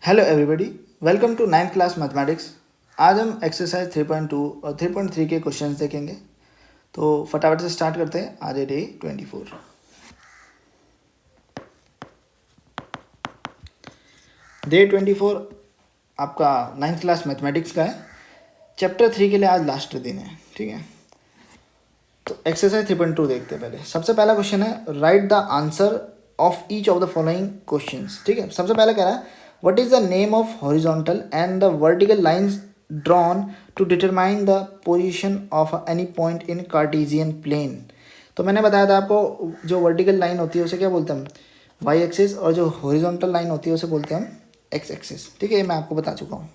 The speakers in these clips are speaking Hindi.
Hello everybody, welcome to 9th class mathematics. आज हम एक्सरसाइज 3.2 और 3.3 के क्वेश्चंस देखेंगे। तो फटाफट से स्टार्ट करते हैं। आज है डे 24। डे 24 आपका 9th क्लास मैथमेटिक्स का है। चैप्टर 3 के लिए आज लास्ट दिन है, ठीक है। तो एक्सरसाइज 3.2 देखते हैं। पहले सबसे पहला क्वेश्चन है, write the answer of each of the following questions. ठीक है, सबसे पहले कह रहा है what is the name of horizontal and the vertical lines drawn to determine the position of any point in Cartesian plane. तो मैंने बताया था आपको, जो वर्टिकल लाइन होती है उसे क्या बोलते हैं हम, वाई एक्सिस, और जो हॉरिजॉन्टल लाइन होती है उसे बोलते हैं हम एक्स एक्सिस। ठीक है, ये मैं आपको बता चुका हूँ।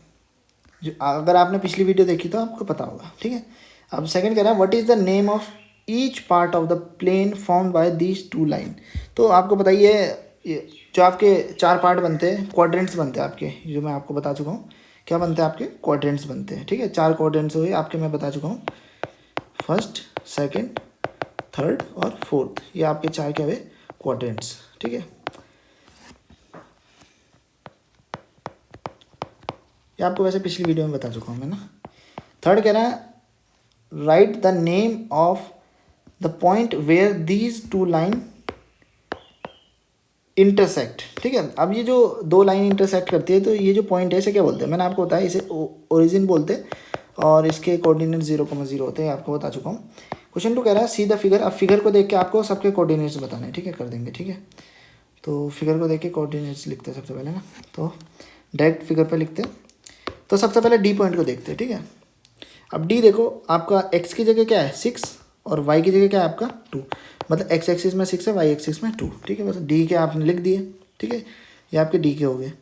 जो अगर आपने पिछली वीडियो देखी तो आपको पता होगा। ठीक है, अब सेकंड कह रहा है what is the name of each part of the plane formed by these two line. तो आपको बताइए, ये जो आपके चार पार्ट बनते हैं, क्वाड्रेंट्स बनते हैं आपके, जो मैं आपको बता चुका हूँ क्या बनते हैं आपके, क्वाड्रेंट्स बनते हैं। ठीक है, चार क्वाड्रेंट्स हुए आपके, मैं बता चुका हूँ, फर्स्ट, सेकंड, थर्ड और फोर्थ। ये आपके चार क्या हुए, क्वाड्रेंट्स। ठीक है, ये आपको वैसे पिछली वीडियो में बता चुका हूँ मैं ना। थर्ड कह रहा है write the name of the point where these two line intersect. ठीक है, अब ये जो दो लाइन इंटरसेक्ट करती है तो ये जो पॉइंट है इसे क्या बोलते हैं, मैंने आपको बताया, इसे ओरिजिन बोलते हैं और इसके कोऑर्डिनेट 0,0 होते हैं, आपको बता चुका हूँ। क्वेश्चन 2 कह रहा है सी द फिगर। अब फिगर को देख के आपको सबके कोऑर्डिनेट्स बताने हैं। ठीक है, कर देंगे। ठीक है, तो फिगर को देख के कोऑर्डिनेट्स लिखते हैं सबसे पहले ना, तो डायरेक्ट फिगर पे लिखते हैं। तो सबसे पहले डी पॉइंट को देखते हैं। ठीक है, अब डी देखो, आपका एक्स की जगह क्या है 6 और वाई की जगह क्या है आपका 2, मतलब एक्स एक्सिस में 6 है, वाई एक्सिस में 2। ठीक है, बस डी के आपने लिख दिए। ठीक है, ये आपके डी के हो गए।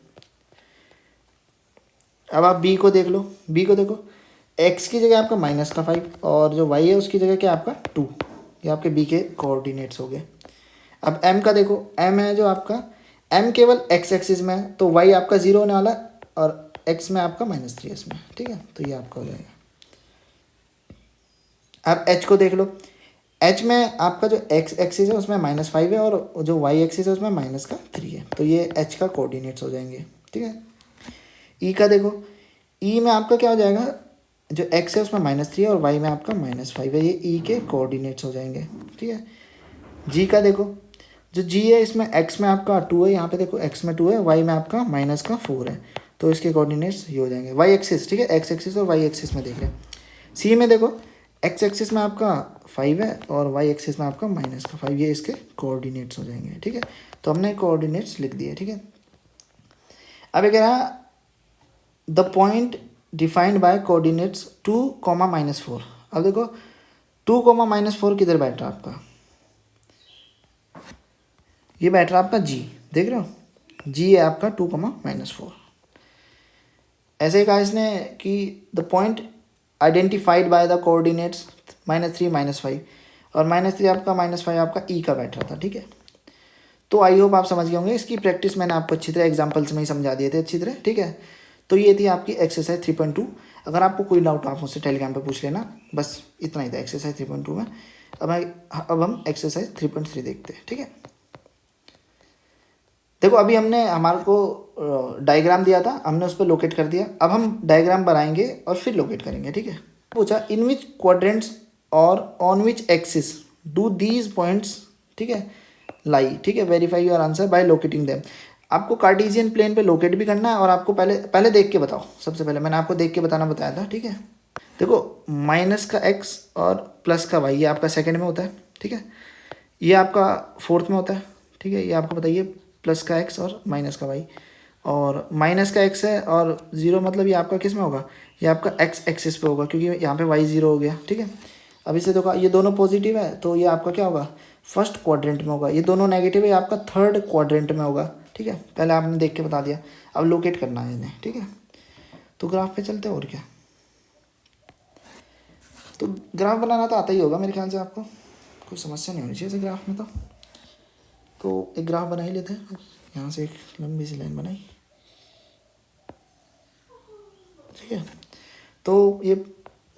अब आप बी को देख लो, बी को देखो, एक्स की जगह आपका -5 और जो वाई है उसकी जगह क्या आपका 2। ये आपके बी के कोऑर्डिनेट्स हो गए। अब एम का देखो, एम है जो आपका, एम केवल एक्स एक्सिस में है तो वाई आपका 0 होने वाला है और एक्स में आपका -3 इसमें। ठीक है, तो ये आपका हो जाएगा। अब एच को देख लो, एच में आपका जो एक्स एक्सिस है उसमें -5 है और जो वाई एक्सिस है उसमें -3 है, तो ये एच का कोऑर्डिनेट्स हो जाएंगे। ठीक है, ई का देखो, ई में आपका क्या हो जाएगा, जो एक्स है उसमें -3 है और वाई में आपका -5 है, ये ई के कोऑर्डिनेट्स हो जाएंगे। ठीक है, जी का देखो, जो जी है इसमें एक्स में आपका 2 है, यहाँ पे देखो एक्स में 2 है, वाई में आपका -4 है, तो इसके कोऑर्डिनेट्स ये हो जाएंगे वाई एक्सिस। ठीक है, एक्स एक्सिस और वाई एक्सिस में देख रहे हैं। सी में देखो, एक्स एक्सिस में आपका 5 है और वाई एक्सिस में आपका -5, ये इसके कोऑर्डिनेट्स हो जाएंगे। ठीक है, तो हमने कोऑर्डिनेट्स लिख दिए। ठीक है, अब ये कह रहा the point defined by coordinates 2, -4। अब देखो 2, -4 किधर बैठ रहा है आपका, ये बैठ रहा है आपका जी, देख रहे हो, जी है आपका 2, -4। ऐसे ही कहा इसने कि the point identified by the coordinates -3, -5 और -3 आपका -5 आपका ई का बैठ रहा था। ठीक है, तो आई होप आप समझ गए होंगे। इसकी प्रैक्टिस मैंने आपको अच्छी तरह एग्जांपल्स में ही समझा दिए थे अच्छी तरह। ठीक है, तो ये थी आपकी एक्सरसाइज 3.2। अगर आपको कोई डाउट आप मुझसे टेलीग्राम पे पूछ लेना, बस इतना ही था एक्सरसाइज 3.2 में। अब हम एक्सरसाइज 3.3 देखते हैं। ठीक है, देखो अभी हमने हमारे को डायग्राम दिया था, हमने उस पर लोकेट कर दिया। अब हम डायग्राम बनाएंगे और फिर लोकेट करेंगे। ठीक है, पूछा इन विच क्वाड्रेंट्स और on which axis do these points, ठीक है, लाई। ठीक है, verify your answer by locating them. आपको कार्टेशियन प्लेन पे लोकेट भी करना है और आपको पहले देख के बताओ। सबसे पहले मैंने आपको देख के बताना बताया था। ठीक है, देखो माइनस का एक्स और प्लस का वाई, ये आपका सेकंड में होता है। ठीक है, ये आपका फोर्थ में होता है। ठीक है, ये आपको बताइए प्लस का एक्स और माइनस का वाई, और माइनस का एक्स है और 0, मतलब ये आपका किस में होगा, ये आपका एक्स एक्सिस पे होगा क्योंकि यहाँ पे वाई 0 हो गया। ठीक है, अब इसे देखो, ये दोनों पॉजिटिव है तो ये आपका क्या होगा, फर्स्ट क्वाड्रेंट में होगा। ये दोनों नेगेटिव है, ये आपका थर्ड क्वाड्रेंट में होगा। ठीक है, पहले आपने देख के बता दिया, अब लोकेट करना है इन्हें। ठीक है, तो ग्राफ पे चलते हैं और क्या। तो ग्राफ बनाना तो आता ही होगा मेरे ख्याल से आपको, कोई समस्या नहीं होनी चाहिए इसे ग्राफ में। तो एक ग्राफ बना ही लेते हैं। यहाँ से एक लंबी सी लाइन बनाई। ठीक है, तो ये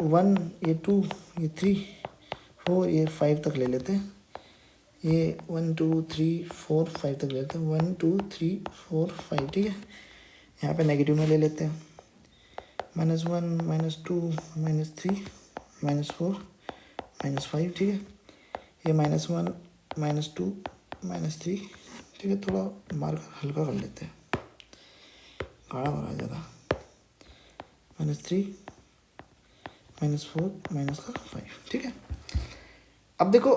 1, ये 2, ये 3, 4, ये 5 तक ले लेते हैं। ये 1, 2, 3, 4, 5 तक ले लेते हैं, 1, 2, 3, 4, 5। ठीक है, यहाँ पे नेगेटिव में ले लेते हैं, -1 -2 -3 -4 -5, ठीक है। ये -1 -2 -3, ठीक है। थोड़ा मार्क हल्का कर लेते हैं, गाढ़ा हो रहा है ज़्यादा। -3 -4 -5, ठीक है। अब देखो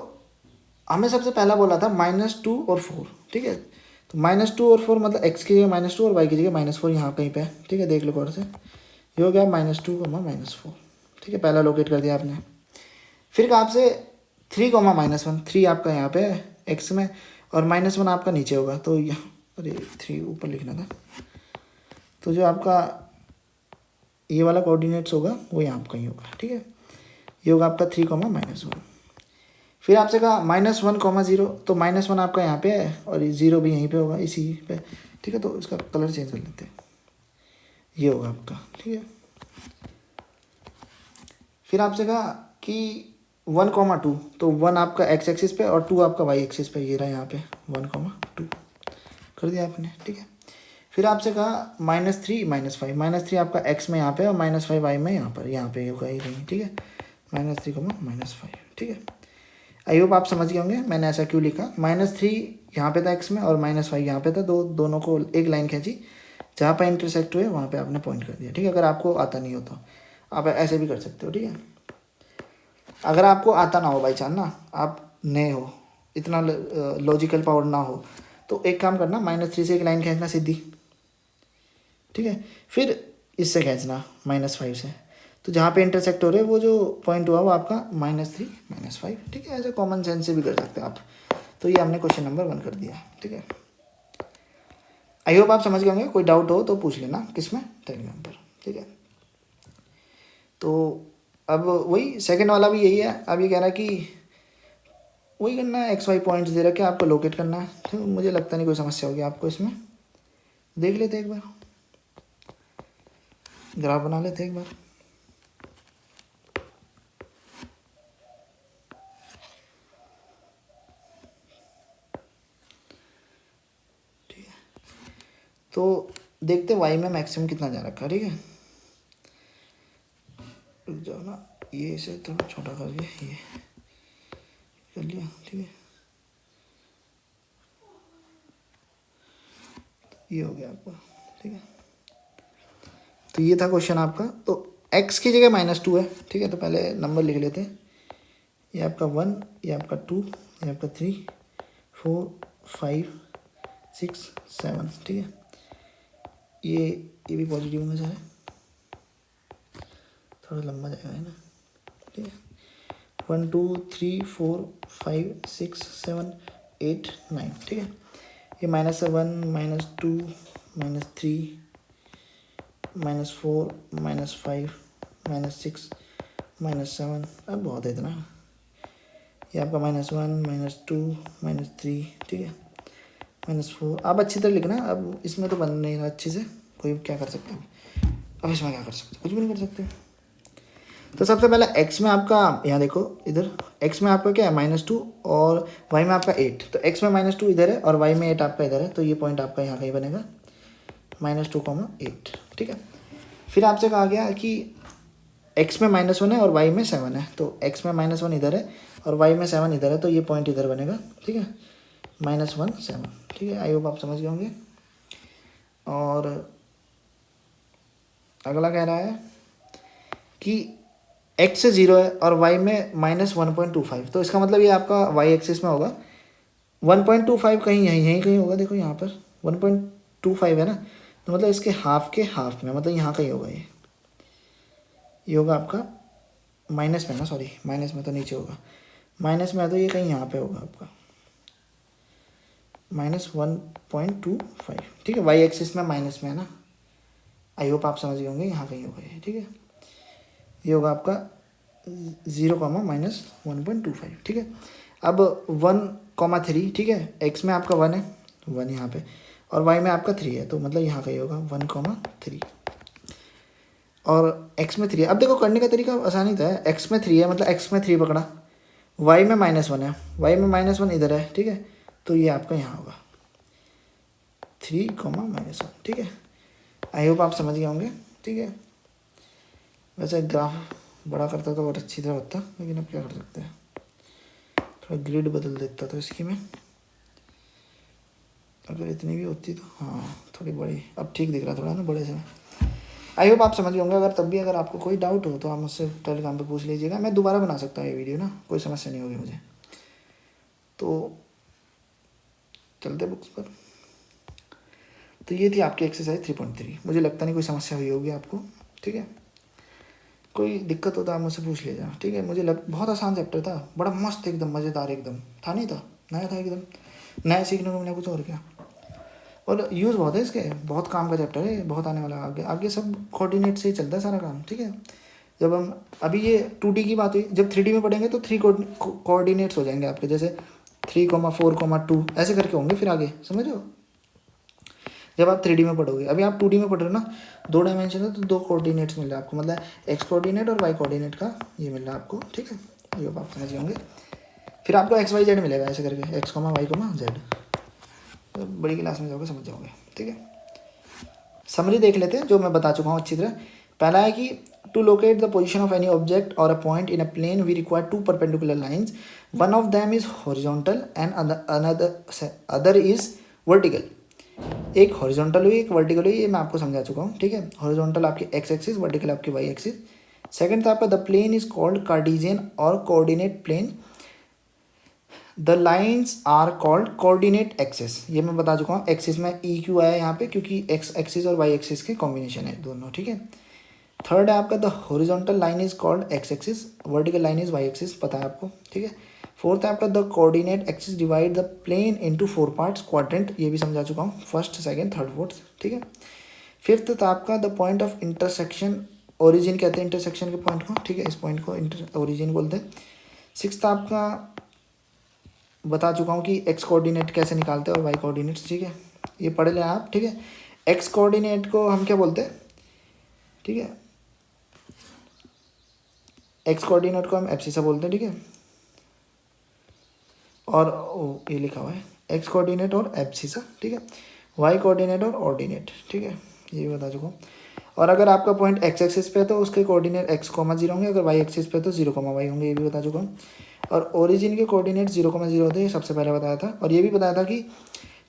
हमें सबसे पहला बोला था -2 और 4, ठीक है। तो -2 और 4 मतलब x की जगह -2 और y की जगह -4 यहाँ कहीं पे है, ठीक है। देख लो गौर से, ये हो गया -2 -4, ठीक है। पहला लोकेट कर दिया आपने। फिर कहा आपसे 3 -1, 3 आपका यहाँ पे है x में, और -1 आपका नीचे होगा, तो अरे 3 ऊपर लिखना था। तो जो आपका ये वाला कोऑर्डिनेट्स होगा वो यहाँ आपका ही होगा, ठीक है। ये होगा आपका 3 -1। फिर आपसे कहा -1 0, तो -1 आपका यहाँ पे है और 0 भी यहीं पे होगा, इसी पे, ठीक है। तो इसका कलर चेंज कर लेते हैं, ये होगा आपका, ठीक है। फिर आपसे कहा कि 1 2, तो 1 आपका x एक्सिस पे और 2 आपका y एक्सिस पे, ये रहा यहाँ पे 1 2 कर दिया आपने, ठीक है। फिर आपसे कहा -3 -5, -3 आपका x में यहाँ पे और -5 y में यहाँ पे होगा ही नहीं, ठीक है। -3 -5, ठीक है। आई होप आप समझ गए होंगे मैंने ऐसा क्यों लिखा। -3 यहाँ पे था x में और -5 यहाँ पे था, दोनों को एक लाइन खींची, जहाँ पे इंटरसेक्ट हुए वहाँ पे आपने पॉइंट कर दिया, ठीक है। अगर आपको आता नहीं हो तो आप ऐसे भी कर सकते हो, ठीक है। अगर आपको आता ना हो बाई चांस ना, आप नए हो, इतना लॉजिकल पावर ना हो, तो एक काम करना, -3 से एक लाइन खींचना सीधी, ठीक है। फिर इससे खींचना -5 से, तो जहाँ पे इंटरसेक्ट हो रहे वो जो पॉइंट हुआ वो आपका -3 -5, ठीक है। ऐसे कॉमन सेंस से भी कर सकते हैं आप। तो ये हमने क्वेश्चन नंबर 1 कर दिया, ठीक है। आई होप आप समझ गए होंगे। कोई डाउट हो तो पूछ लेना, किसमें, टेलीग्राम पर, ठीक है। तो अब वही सेकंड वाला भी यही है। अब ये कह रहा है कि वही करना है, XY पॉइंट्स दे रखे आपको लोकेट करना है, तो मुझे लगता नहीं कोई समस्या होगी आपको इसमें। देख लेते एक बार, ग्राफ बना लेते एक बार। ठीक है, तो देखते y में मैक्सिमम कितना जा रखा है, ठीक है। रुक जाओ ना, ये इसे थोड़ा छोटा कर दिया, ये कर लिया, ठीक है। ये हो गया आपका, ठीक है। तो ये था क्वेश्चन आपका। तो x की जगह -2 है, ठीक है। तो पहले नंबर लिख लेते हैं, ये आपका 1, ये आपका 2, ये आपका 3 4 5 6 7, ठीक है। ये भी पॉजिटिव में सारे, थोड़ा लंबा जाएगा, है ना, ठीक है। 1 2 3 4 5 6 7 8 9, ठीक है। ये -1 -2 -3 -4 -5 -6 -7, अब बहुत है इतना। ये आपका -1 -2 -3, ठीक है, -4। आप अच्छी तरह लिखना। अब इसमें तो बन नहीं रहा अच्छे से, कोई क्या कर सकता है। अब इसमें क्या कर सकते, कुछ भी नहीं कर सकते। तो सबसे पहले x में आपका, यहाँ देखो इधर, x में आपका क्या है -2 और y में आपका 8। तो x में -2 इधर है और y में 8 आपका इधर है, तो ये पॉइंट आपका यहाँ कहीं बनेगा, -2 8, ठीक है। फिर आपसे कहा गया कि x में -1 है और y में 7 है, तो x में -1 इधर है और y में 7 इधर है, तो ये पॉइंट इधर बनेगा, ठीक है, -1 7, ठीक है। आई होप आप समझ गए होंगे। और अगला कह रहा है कि x से 0 है और y में -1.25, तो इसका मतलब ये आपका y एक्सिस में होगा। 1.25 कहीं यहीं कहीं होगा, देखो यहाँ पर 1.25 है ना, तो मतलब इसके हाफ के हाफ में, मतलब यहाँ कहीं होगा ये होगा आपका माइनस में ना, सॉरी माइनस में तो नीचे होगा, माइनस में है तो ये कहीं यहाँ पे होगा आपका -1.25, ठीक है। y एक्सिस में माइनस में है ना, आई होप आप समझ गए होंगे, यहाँ कहीं होगा ये, ठीक है। ये होगा आपका 0 -1.25, ठीक है। अब 1 3, ठीक है, x में आपका 1 है, 1 यहाँ पे, और y में आपका 3 है, तो मतलब यहाँ कहीं होगा 1 3, और x में 3 है। अब देखो करने का तरीका आसानी था, x में 3 है मतलब x में 3 पकड़ा, y में -1 है, y में -1 इधर है, ठीक है, तो ये आपका यहाँ होगा 3 -1, ठीक है। आई होप आप समझ गए होंगे, ठीक है। वैसे ग्राफ बड़ा करता तो और अच्छी तरह होता, लेकिन अब क्या कर सकते हैं, थोड़ा ग्रिड बदल देता तो इसकी मैं, अगर इतनी भी होती तो, हाँ थोड़ी बड़ी, अब ठीक दिख रहा थोड़ा ना बड़े से। आई होप आप समझ गए होंगे। अगर तब भी अगर आपको कोई डाउट हो तो आप मुझसे टेलीग्राम पे पूछ लीजिएगा, मैं दोबारा बना सकता हूँ ये वीडियो ना, कोई समस्या नहीं होगी मुझे। तो चलते बुक्स पर। तो ये थी आपकी एक्सरसाइज 3.3। मुझे लगता नहीं कोई समस्या हुई होगी आपको, ठीक है। कोई दिक्कत हो तो आप मुझसे पूछ लीजिएगा, ठीक है। बहुत आसान चैप्टर था, बड़ा मस्त एकदम, मज़ेदार एकदम था, नहीं था, नया था एकदम, नया सीखने को मिला कुछ, और क्या। और यूज़ बहुत है इसके, बहुत काम का चैप्टर है, बहुत आने वाला आगे आगे सब कोऑर्डिनेट से ही चलता है सारा काम, ठीक है। जब हम अभी ये 2D की बात हुई, जब 3D में पढ़ेंगे तो 3 कोऑर्डिनेट्स हो जाएंगे आपके, जैसे 3,4,2 ऐसे करके होंगे फिर आगे, समझ लो। जब आप 3D में पढ़ोगे, अभी आप 2D में पढ़ रहे हो ना, 2 डायमेंशन है तो 2 कोऑर्डिनेट्स मिल रहा है आपको, मतलब एक्स कोऑर्डिनेट और वाई कोऑर्डिनेट का ये मिल रहा है आपको, ठीक है। ये आप समझ होंगे। फिर आपको XYZ मिलेगा ऐसे करके, X, Y, Z। बड़ी क्लास में जाओगे समझ जाओगे, ठीक है। समरी देख लेते हैं जो मैं बता चुका हूँ अच्छी तरह। पहला है कि to locate the position of any object और a point in a plane we require 2 perpendicular lines, one of them is horizontal and other is vertical. एक हॉरिजॉन्टल हुई, एक वर्टिकल हुई, ये मैं आपको समझा चुका हूँ, ठीक है। हॉरिजॉन्टल आपकी एक्स एक्सिस, वर्टिकल आपकी वाई एक्सिस। सेकंड था आपका the plane is called Cartesian और coordinate plane, the lines are called coordinate axis. ये मैं बता चुका हूँ, एक्सिस में ई क्यू आया यहाँ पे क्योंकि एक्स एक्सिस और वाई एक्सिस के कॉम्बिनेशन है दोनों, ठीक है। थर्ड है आपका the horizontal line is called x axis, vertical line is y axis, पता है आपको, ठीक है। फोर्थ है आपका the coordinate axis divide the plane into 4 parts, quadrant, ये भी समझा चुका हूँ, फर्स्ट सेकंड थर्ड फोर्थ, ठीक है। फिफ्थ था आपका the point of intersection, origin कहते हैं इंटरसेक्शन के पॉइंट को, ठीक है, इस पॉइंट को ओरिजिन बोलते हैं। सिक्स्थ आपका बता चुका हूँ कि एक्स कोऑर्डिनेट कैसे निकालते हैं और वाई कोऑर्डिनेट्स, ठीक है, ये पढ़ लें आप, ठीक है। एक्स कोऑर्डिनेट को हम क्या बोलते हैं, ठीक है, एक्स कोऑर्डिनेट को हम एब्सिसा बोलते हैं, ठीक है। और ये लिखा हुआ है एक्स कोऑर्डिनेट और एब्सिसा, ठीक है। वाई कोऑर्डिनेट और ऑर्डिनेट, ठीक है, ये भी बता चुका हूँ। और अगर आपका पॉइंट एक्स एक्सिस पे है तो उसके कोऑर्डिनेट x,0 होंगे, अगर वाई एक्सिस पे तो 0,y होंगे, ये भी बता चुका हूँ। और ओरिजिन के कोऑर्डिनेट 0,0 होते हैं, सबसे पहले बताया था। और ये भी बताया था कि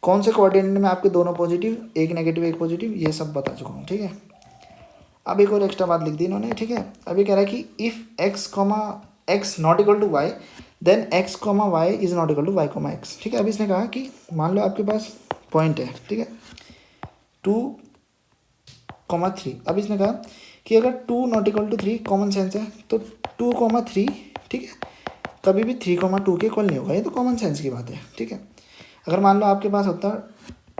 कौन से कोऑर्डिनेट में आपके दोनों पॉजिटिव, एक नेगेटिव एक पॉजिटिव, ये सब बता चुका हूँ, ठीक है। अब एक और एक्स्ट्रा बात लिख दी इन्होंने, ठीक है। अभी कह रहा है कि if x not equal to y then x,y is not equal to y,x, ठीक है। अभी इसने कहा कि मान लो आपके पास पॉइंट है, ठीक है, 2,3। अब इसने कहा कि अगर 2 not equal to 3, common sense है, तो 2,3, ठीक है, कभी भी 3,2 के इक्वल नहीं होगा, ये तो कॉमन सेंस की बात है, ठीक है। अगर मान लो आपके पास होता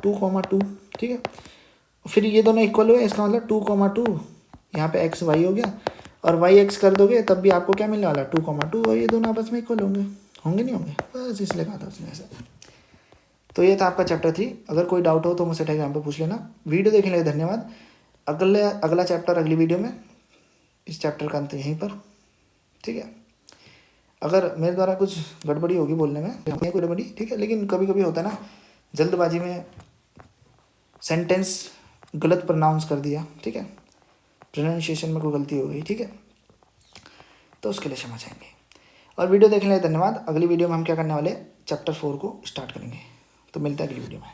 2,2, ठीक है, फिर ये दोनों इक्वल हुए, इसका मतलब 2,2 यहाँ पे x y हो गया, और y x कर दोगे तब भी आपको क्या मिलने वाला, 2,2, और ये दोनों आपस में इक्वल होंगे, होंगे नहीं होंगे, बस इसलिए कहा था उसने ऐसा। तो ये था आपका चैप्टर 3। अगर कोई डाउट हो तो मुझसे टेलीग्राम पे पूछ लेना। वीडियो देखने के लिए धन्यवाद। अगला चैप्टर अगली वीडियो में, इस चैप्टर का अंत यहीं पर, ठीक है। अगर मेरे द्वारा कुछ गड़बड़ी होगी बोलने में, कोई गड़बड़ी, ठीक है, लेकिन कभी कभी होता है ना, जल्दबाजी में सेंटेंस गलत प्रोनाउंस कर दिया, ठीक है, प्रोनाउंसिएशन में कोई गलती हो गई, ठीक है, तो उसके लिए क्षमा चाहेंगे। और वीडियो देखने के लिए धन्यवाद। अगली वीडियो में हम क्या करने वाले, चैप्टर 4 को स्टार्ट करेंगे। तो मिलते हैं अगली वीडियो में।